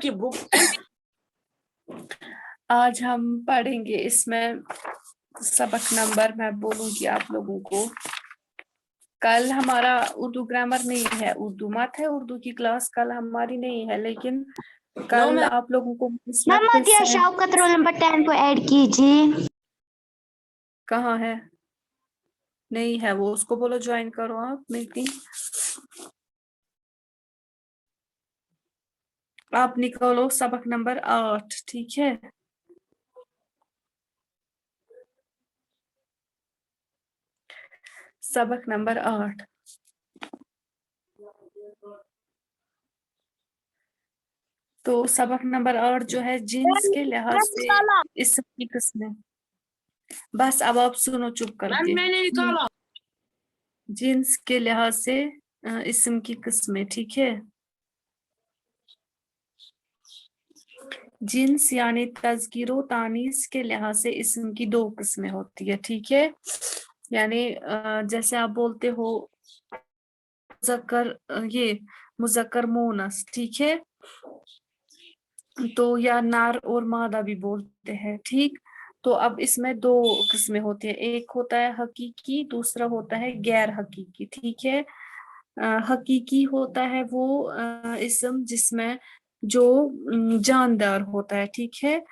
की बुक आज हम पढ़ेंगे इसमें सबक नंबर मैं बोलूंगी आप लोगों को। कल हमारा उर्दू ग्रामर नहीं है, उर्दू मत है, उर्दू की क्लास कल हमारी नहीं है, लेकिन कल आप लोगों को मैम मतिया शौकत रोल नंबर 10 को ऐड कीजिए। कहाँ है? नहीं है वो, उसको बोलो ज्वाइन करो आप मीटिंग। आप निकालो सबक नंबर 8, ठीक है। सबक नंबर 8। तो सबक नंबर 8 जो है जिन्स के लिहाज से इसम की किस्में। बस अब आप सुनो चुप करके। मैंने निकाला। जिन्स के लिहाज से इसम की किस्में, ठीक है। जिन्स यानी तज़कीरो तानीस के लिहाज से इसम की 2 किस्में होती है, ठीक है। यानी जैसे आप बोलते हो मुज़क्कर, ये मुज़क्कर मोनस, ठीक है। तो या नार और मादा भी बोलते हैं, ठीक। तो अब इसमें 2 किस्में होती है, एक होता है हकीकी, दूसरा होता है गैर हकीकी, ठीक है। हकीकी होता है वो इसम जिसमें जो जानदार होता है, ठीक है।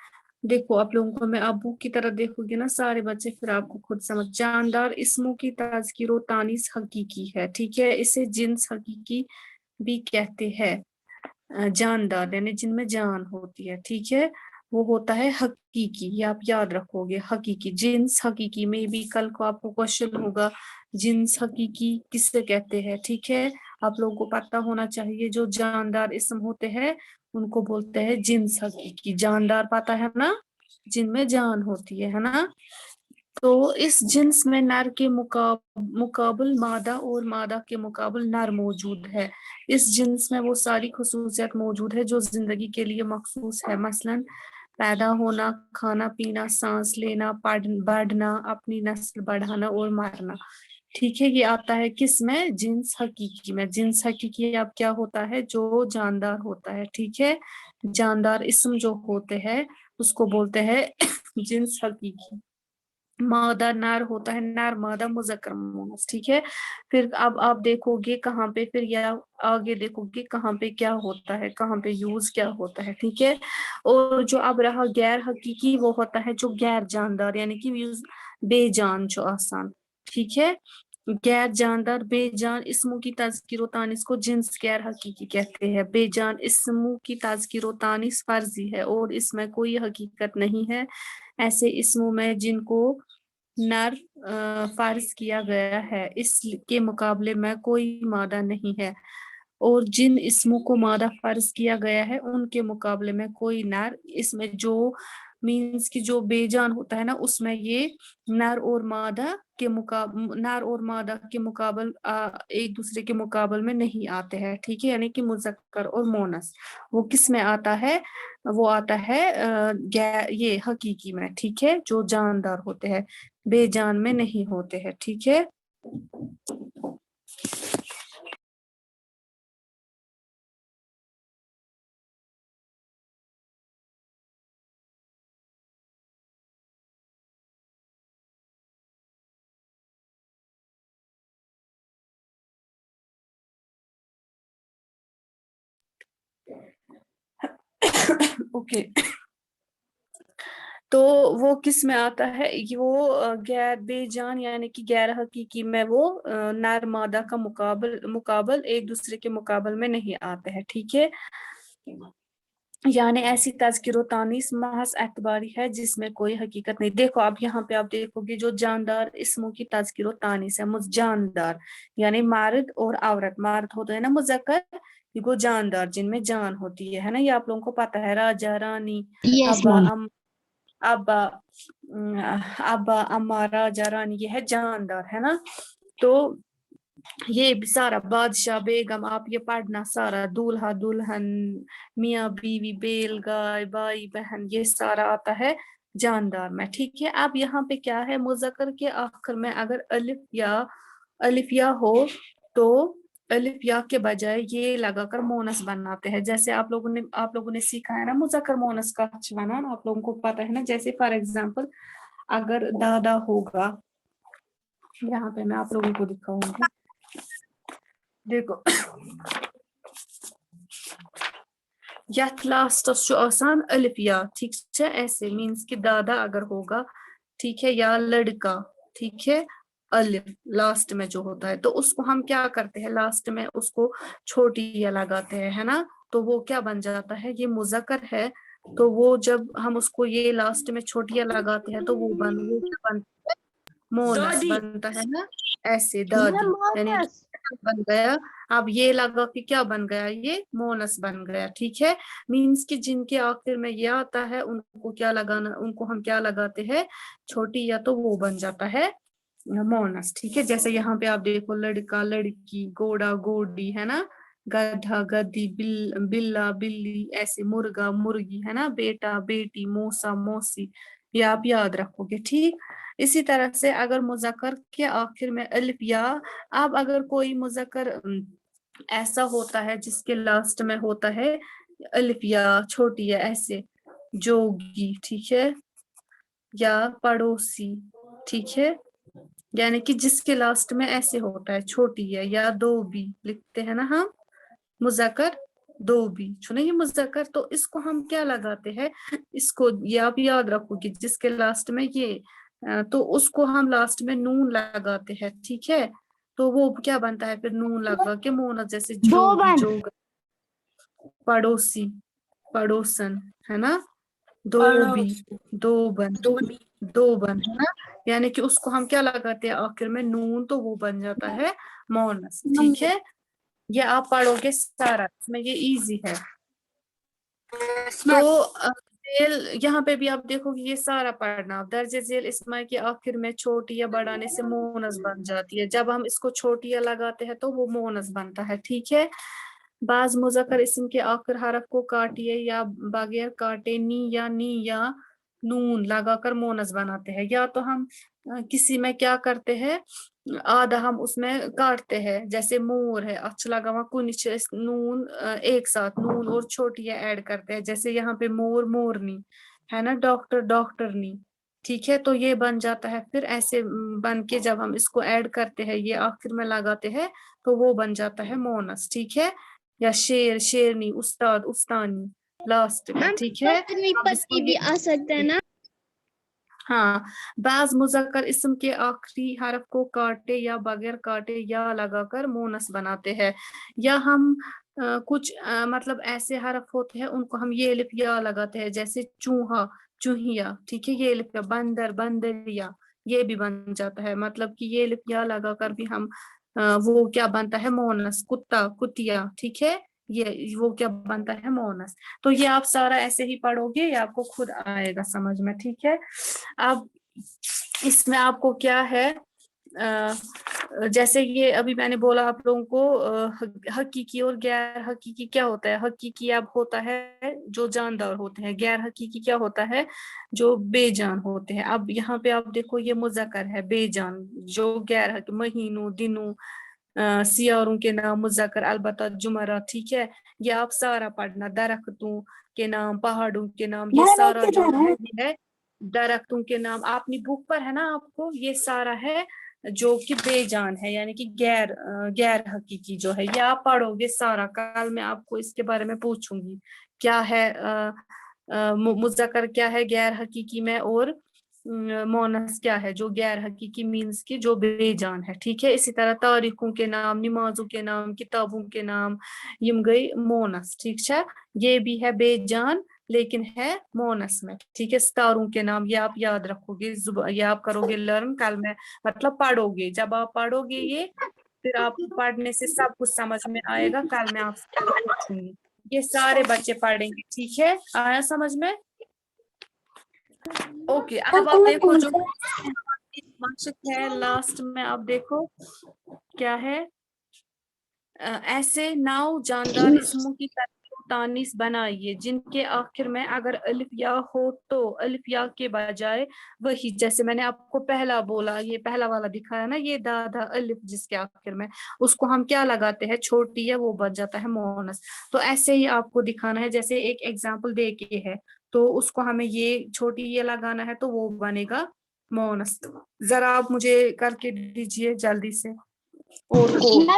देखो आप लोगों को मैं अबू की तरह देखोगे ना सारे बच्चे, फिर आपको खुद समझ। जानदार इसमों की ताज़कीरो तानीस हकीकी है, ठीक है। इसे जिन्स हकीकी भी कहते हैं। जानदार यानी जिनमें जान होती है, ठीक है, वो होता है हकीकी। ये आप याद रखोगे, हकीकी जिन्स हकीकी में भी कल को आपको क्वेश्चन होगा जिन्स हकीकी किससे कहते हैं, ठीक है। आप लोगों को पता होना चाहिए जो जानदार इसम होते हैं उनको बोलते हैं जिन्स हकीकी। जानदार पता है ना, जिनमें जान होती है ना। तो इस जिन्स में नर के मुकाबल मादा और मादा के मुकाबल नर मौजूद है। इस जिन्स में वो सारी खुसूसियत मौजूद है जो जिंदगी के लिए मखसूस है, मसलन पैदा होना, खाना पीना, सांस लेना, बढ़ना, अपनी नस्ल बढ़ाना और मरना, ठीक है। ये आता है किस में? जिन्स हकीकी में। जिन्स हकीकी अब क्या होता है? जो जानदार होता है, ठीक है। जानदार इसम जो होते हैं उसको बोलते हैं जिन्स हकीकी। मादा नर होता है, नर मादा मुज़क्कर मुअन्नस, ठीक है। फिर अब आप देखोगे कहाँ पे, फिर या आगे देखोगे कहाँ पे क्या होता है, कहाँ पे यूज क्या होता है, ठीक है। और जो अब रहा गैर हकीकी, वो होता है जो गैर जानदार यानी कि यूज बेजान जो आसान, ठीक है। गैर जानदार बेजान इसमों की तज़कीरो तानीस को जिन्स गैर हकीकी कहते हैं। बेजान इसमों की तज़कीरो तानीस फर्जी है और इसमें कोई हकीकत नहीं है। ऐसे इसमों में जिनको नर फारिज किया गया है इसके मुकाबले में कोई मादा नहीं है, और जिन इसमों को मादा फर्ज किया गया है उनके मुकाबले में कोई नर। इसमें जो मीन्स की जो बेजान होता है ना, उसमें ये नर और मादा के मुकाबल एक दूसरे के मुकाबल में नहीं आते हैं, ठीक है। यानी कि मुज़क्कर और मोनस वो किस में आता है? वो आता है ये हकीकी में, ठीक है, जो जानदार होते हैं, बेजान में नहीं होते हैं, ठीक है। ओके तो वो किस में आता है? ये वो गैर बेजान यानी कि गैर हकीकी में वो नर मादा का मुकाबल एक दूसरे के मुकाबल में नहीं आते हैं, ठीक है। यानी ऐसी तज़किरो तानीस महज एतबारी है जिसमें कोई हकीकत नहीं। देखो अब यहाँ पे आप देखोगे जो जानदार इसमों की तज़किरो तानीस है, जानदार यानी मर्द और औरत, मर्द होता है ना मुज़क्कर, वो जानदार जिनमें जान होती है ना। ये आप लोगों को पता है, राजा रानी यस अब्बा मैम। अब्बा अम्मा राजा रानी, ये है जानदार, है ना। तो ये भी सारा बादशाह बेगम, आप ये पढ़ना सारा, दूल्हा दुल्हन, मियाँ बीवी, बैल गाय, भाई बहन, ये सारा आता है जानदार में, ठीक है। अब यहाँ पे क्या है, मुज़क्कर के आखिर में अगर अलिफ या हो तो अलिफ या के बजाय ये लगाकर मोनस बनाते हैं। जैसे आप लोगों ने सीखा है ना मुज़क्कर मोनस का बनाना, आप लोगों को पता है ना। जैसे फॉर एग्जांपल अगर दादा होगा, यहाँ पे मैं आप लोगों को दिखाऊंगी, देखो यथ लास्टस जो आसान अलिफ या, ठीक है, ऐसे मीन्स कि दादा अगर होगा, ठीक है, या लड़का, ठीक है, अलिफ लास्ट में जो होता है, तो उसको हम क्या करते हैं, लास्ट में उसको छोटी या लगाते हैं, है ना। तो वो क्या बन जाता है, ये मुज़क्कर है, तो वो जब हम उसको ये लास्ट में छोटिया लगाते हैं तो वो क्या बनता है, मोनस बनता है ना, ऐसे दादी, यानी कि बन गया। अब ये लगा कि क्या बन गया, ये मोनस बन गया, ठीक है। मीन्स कि जिनके आखिर में ये आता है उनको क्या लगाना, उनको हम क्या लगाते हैं, छोटी या, तो वो बन जाता है मोनस, ठीक है। जैसे यहाँ पे आप देखो लड़का लड़की, घोड़ा घोड़ी, है ना, गधा गधी, बिल्ला बिल्ली, ऐसे मुर्गा मुर्गी, है ना, बेटा बेटी, मौसा मौसी, ये आप याद रखोगे, ठीक। इसी तरह से अगर मुज़क्कर के आखिर में अलिफ या, अब अगर कोई मुज़क्कर ऐसा होता है जिसके लास्ट में होता है अलिफ या छोटी या, ऐसे जोगी, ठीक है, या पड़ोसी, ठीक है, यानी कि जिसके लास्ट में ऐसे होता है छोटी है, या दो भी लिखते हैं ना हम, मुज़क्कर दो भी सुने, ये मुज़क्कर, तो इसको हम क्या लगाते हैं, इसको ये आप याद रखो कि जिसके लास्ट में ये तो उसको हम लास्ट में नून लगाते हैं, ठीक है। तो वो क्या बनता है फिर, नून लगा के मोना, जैसे जोगी जोग, पड़ोसी पड़ोसन, है ना, दो भी दो बन, है ना, यानी कि उसको हम क्या लगाते हैं आखिर में, नून, तो वो बन जाता है मोनस, ठीक है। ये आप पढ़ोगे सारा, इसमें ये इजी है। तो यहाँ पे भी आप देखोगे ये सारा पढ़ना, आप दर्जे झेल इस्मा के आखिर में छोटी या बढ़ाने से मोनस बन जाती है, जब हम इसको छोटी या लगाते हैं तो वो मोनस बनता है, ठीक है। बाज मुज़क्कर इस्म के आखिर हरफ को काटिए या बगैर काटे नी या नून लगाकर मोनस बनाते हैं। या तो हम किसी में क्या करते हैं, आधा हम उसमें काटते हैं, जैसे मोर है, अच्छा लगा वहाँ कुछ नून एक साथ नून और छोटियां ऐड करते हैं, जैसे यहाँ पे मोर मोरनी, है ना, डॉक्टर डॉक्टरनी, ठीक है। तो ये बन जाता है फिर ऐसे बन के, जब हम इसको ऐड करते हैं, ये आखिर में लगाते हैं, तो वो बन जाता है मोनस, ठीक है। या शेर शेरनी, उस्ताद उस्तानी लास्ट में, ठीक है। अब इसको भी आ सकता है ना। हाँ, बाज मुज़क्कर इस्म के आखिरी हरफ को काटे या बगैर काटे या लगाकर मोनस बनाते हैं। या हम कुछ मतलब ऐसे हरफ होते हैं उनको हम ये अलिफ या लगाते हैं, जैसे चूहा चूहिया, ठीक है, ये अलिफ या, बंदर बंदरिया, ये भी बन जाता है, मतलब कि ये अलिफ या लगाकर भी हम वो क्या बनता है, मोनस, कुत्ता कुतिया, ठीक है, ये वो क्या बनता है, मोनस। तो ये आप सारा ऐसे ही पढ़ोगे, ये आपको खुद आएगा समझ में, ठीक है। अब इसमें आपको क्या है, जैसे ये अभी मैंने बोला आप लोगों को, हकीकी और गैर हकीकी क्या होता है। हकीकी अब होता है जो जानदार होते हैं, गैर हकीकी क्या होता है, जो बेजान होते हैं। अब यहाँ पे आप देखो ये मुज़क्कर है बेजान, जो गैर हकी, महीनों दिनों, सियारों के नाम मुज़क्कर, अलबत्ता जुमरा, ठीक है। ये आप सारा पढ़ना, दरख्तों के नाम, पहाड़ों के नाम, ये सारा जो है ये है दरख्तों के नाम, अपनी बुक पर है ना आपको, ये सारा है जो कि बेजान है, यानी कि गैर हकीकी जो है, ये आप पढ़ोगे सारा। कल मैं आपको इसके बारे में पूछूंगी क्या है मुज़क्कर क्या है गैर हकीकी में, और मोनस क्या है जो गैर हकीकी मीन्स की जो बेजान है, ठीक है। इसी तरह तारीखों के नाम, नमाजों के नाम, किताबों के नाम, यम गई मोनस, ठीक है। ये भी है बेजान लेकिन है मोनस में, ठीक है। सितारों के नाम, ये आप याद रखोगे, ये आप करोगे लर्न कल में, मतलब पढ़ोगे, जब आप पढ़ोगे ये फिर आपको पढ़ने से सब कुछ समझ में आएगा। कल मैं आपसे पूछूंगी, ये सारे बच्चे पढ़ेंगे, ठीक है, आया समझ में। ओके, अब आप देखो जो मशक है लास्ट में, आप देखो क्या है, ऐसे नाव जानदार इसमों की तरह तानीस बनाइए जिनके आखिर में अगर अलिफ या हो तो अलिफ या के बजाय वही, जैसे मैंने आपको पहला बोला, ये पहला वाला दिखाया ना, ये दादा अलिफ जिसके आखिर में, उसको हम क्या लगाते हैं, छोटी है, वो बच जाता है मोनस। तो ऐसे ही आपको दिखाना है, जैसे एक एग्जाम्पल दे के है तो उसको हमें ये छोटी ये लगाना है तो वो बनेगा मोनस। जरा आप मुझे करके दीजिए जल्दी से। और को ना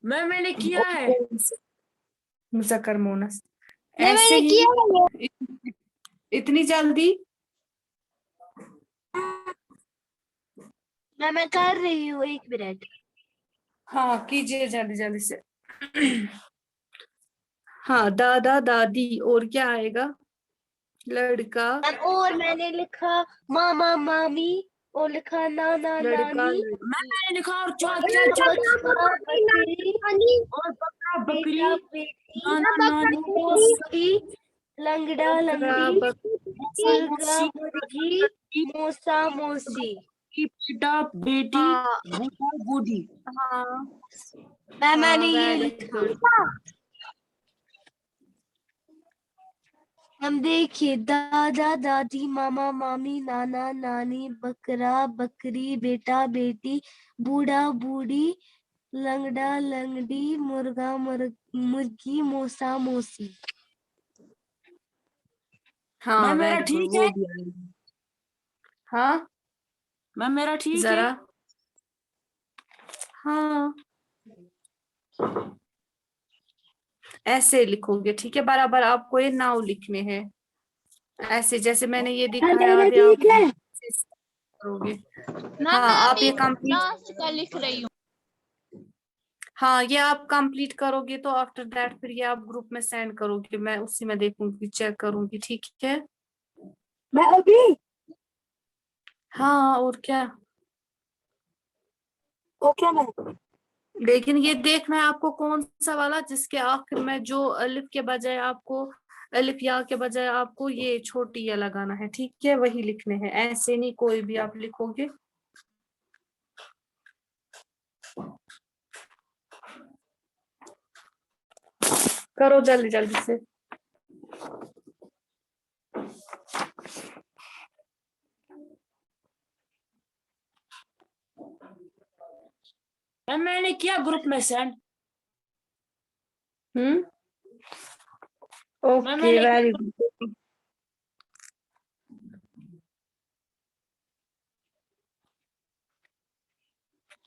मैंने किया है। मुजक्कर मोनस ऐसे मैंने ही। किया है। इतनी जल्दी? मैं कर रही हूँ, 1 मिनट। हाँ कीजिए जल्दी जल्दी से। हाँ दादा दादी और क्या आएगा, लड़का और मैंने लिखा मामा मामी और लिखा नाना लड़का नानी मैंने लिखा और चाचा बच्चा बकरी और बकरा बकरी बेटा बेटी नाना नानी दोस्ती लंगड़ा बकरा लंगड़ी मुर्गा मौसी मुर्गी मौसा मौसी। बेटा बेटी हाँ बूढ़ा बूढ़ी। हाँ मैंने ये वेरी लिखा। गुड। हम देखिए दादा दादी मामा मामी नाना नानी बकरा बकरी बेटा बेटी बूढ़ा बूढ़ी लंगड़ा लंगड़ी मुर्गा मुर्गी मौसा मौसी। हाँ मेरा वेरी गुड, ठीक वो है। भी आएगा। हाँ मेरा ठीक है। जरा हाँ ऐसे लिखोगे, ठीक है, बराबर आपको ये नाउ लिखने हैं ऐसे, जैसे मैंने ये दिखाया अभी आप करोगे। हाँ आप ये कंप्लीट, लास्ट का लिख रही हूँ। हाँ ये आप कंप्लीट करोगे तो आफ्टर दैट फिर ये आप ग्रुप में सेंड करोगे, मैं उसी में देखूंगी, चेक करूंगी, ठीक है। मैं अभी हाँ और क्या, ओके मैं लेकिन ये देखना है आपको कौन सा वाला जिसके आखिर में जो अलिफ के बजाय आपको, अलिफ या के बजाय आपको ये छोटी या लगाना है, ठीक है, वही लिखने हैं, ऐसे नहीं कोई भी आप लिखोगे। करो जल्दी जल्दी से। मैंने किया ग्रुप में सेंड। ओके मैंने वेरी गुड।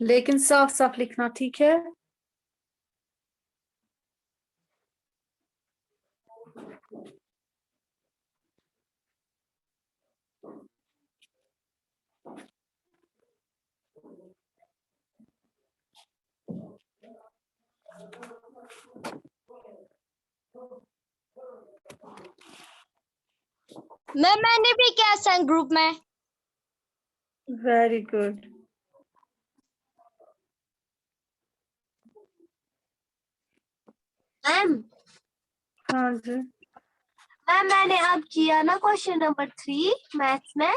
लेकिन साफ साफ लिखना, ठीक है। मैंने भी किया सेंड ग्रुप में। Very good. मैम हाँ जी मैंने अब किया ना क्वेश्चन नंबर 3 मैथ्स में।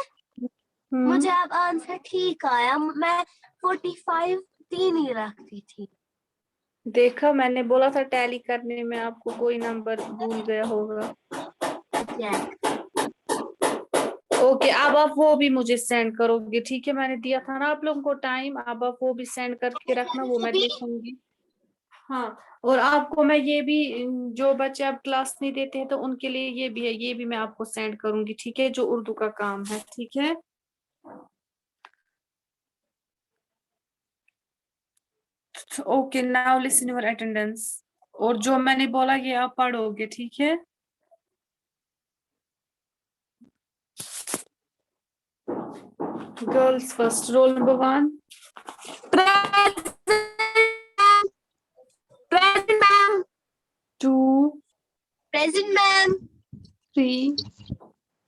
मुझे अब आंसर ठीक आया। मैं 45 3 ही रखती थी। देखा, मैंने बोला था टैली करने में आपको कोई नंबर भूल गया होगा। ओके अब आप वो भी मुझे सेंड करोगे, ठीक है, मैंने दिया था ना आप लोगों को टाइम, अब आप वो भी सेंड करके रखना, वो मैं देखूंगी। हाँ और आपको मैं ये भी, जो बच्चे अब क्लास नहीं देते हैं तो उनके लिए ये भी है, ये भी मैं आपको सेंड करूंगी, ठीक है, जो उर्दू का काम है, ठीक है। Okay now listen your attendance, और जो मैंने बोला ये आप पढ़ोगे, ठीक है। Girls first, roll number 1। Present ma'am. 2 present ma'am. 3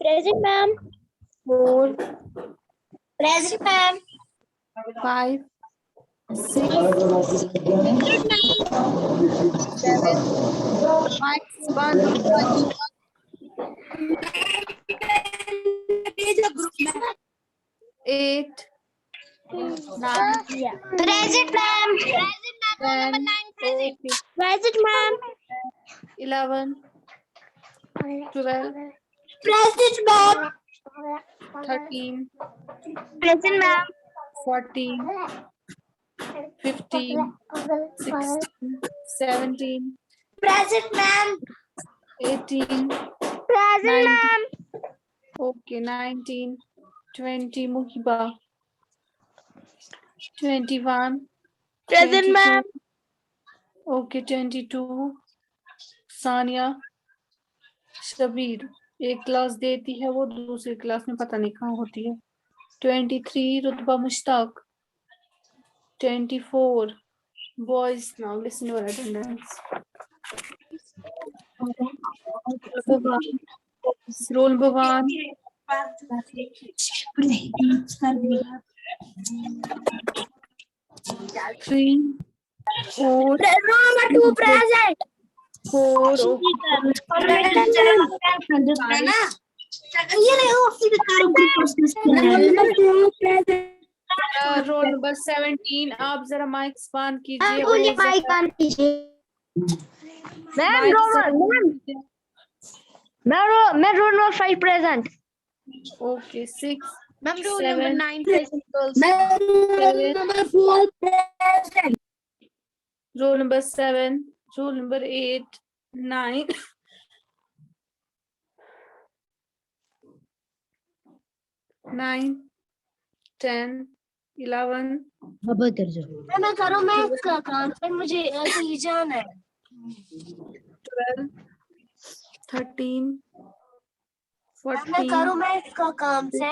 present ma'am. 4 present ma'am. 5 6 group में 8 present ma'am. Present ma'am. Okay. Present ma'am. 11, 12, Present, ma'am. 13, Present ma'am. 14, 15, 16, 17, Present, ma'am. 18, Present 19, ma'am. okay, 19, 20, Muhiba, 21, Present 22, ma'am. okay, 22, Sania, Shabir एक class देती है वो दूसरी class में पता नहीं कहाँ होती है 23 रुतबा Mushtaq 24 boys now listen to our attendance roll number 1 3 4 Number 2, present. 4 roll number 17 आप जरा माइक बंद कीजिए और माइक जरा ऑन कीजिए। Ma'am, mic roll जरा number, बंद कीजिए। मैं roll number 5 present. Okay, 6 Ma'am, roll 7 number 9 present girls. 7 Number 4, present. roll number 7 roll number 8 9 9 10 11 मैं करूँ मैथ्स का काम, फिर मुझे कहीं जाना है। 12 13 मैं 14 करूँ मैथ्स का काम से।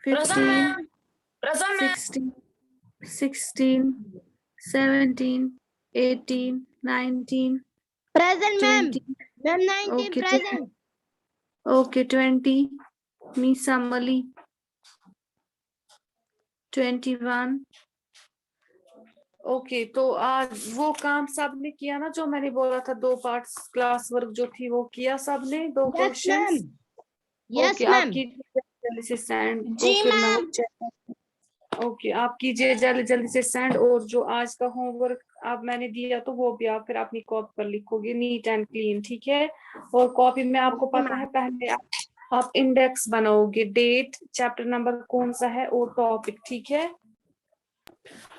15 प्रसन्न 16 16 17 18 19 Present ma'am. 20 Ma'am, 19 Okay, present. okay 20 Misa Mali 21 okay तो आज वो काम सबने किया ना जो मैंने बोला था 2 पार्ट्स क्लास वर्क जो थी वो किया सबने 2 Yes, questions ma'am. Yes, okay ma'am. आप कीजिए जल्दी से सेंड तो जी, फिर मैं ma'am. वो चेक ओके आप कीजिए जल्दी जल्दी से सेंड और जो आज का होमवर्क आप मैंने दिया तो वो भी आप फिर अपनी कॉपी पर लिखोगे नीट एंड क्लीन ठीक है और कॉपी में आपको पता है पहले आप इंडेक्स बनाओगे डेट चैप्टर नंबर कौन सा है और टॉपिक ठीक है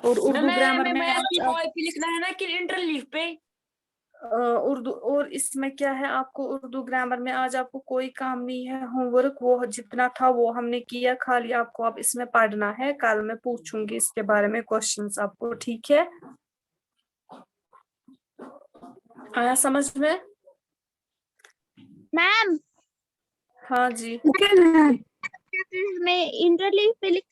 और उर्दू ग्रामर में पे लिखना है ना कि इंटरलीफ पे उर्दू और इसमें क्या है आपको उर्दू ग्रामर में आज आपको कोई काम नहीं है होमवर्क वो जितना था वो हमने किया खाली आपको अब इसमें पढ़ना है कल मैं पूछूंगी इसके बारे में क्वेश्चंस आपको ठीक है आया समझ में Ma'am, हाँ जी में इंटरलीव पे लिख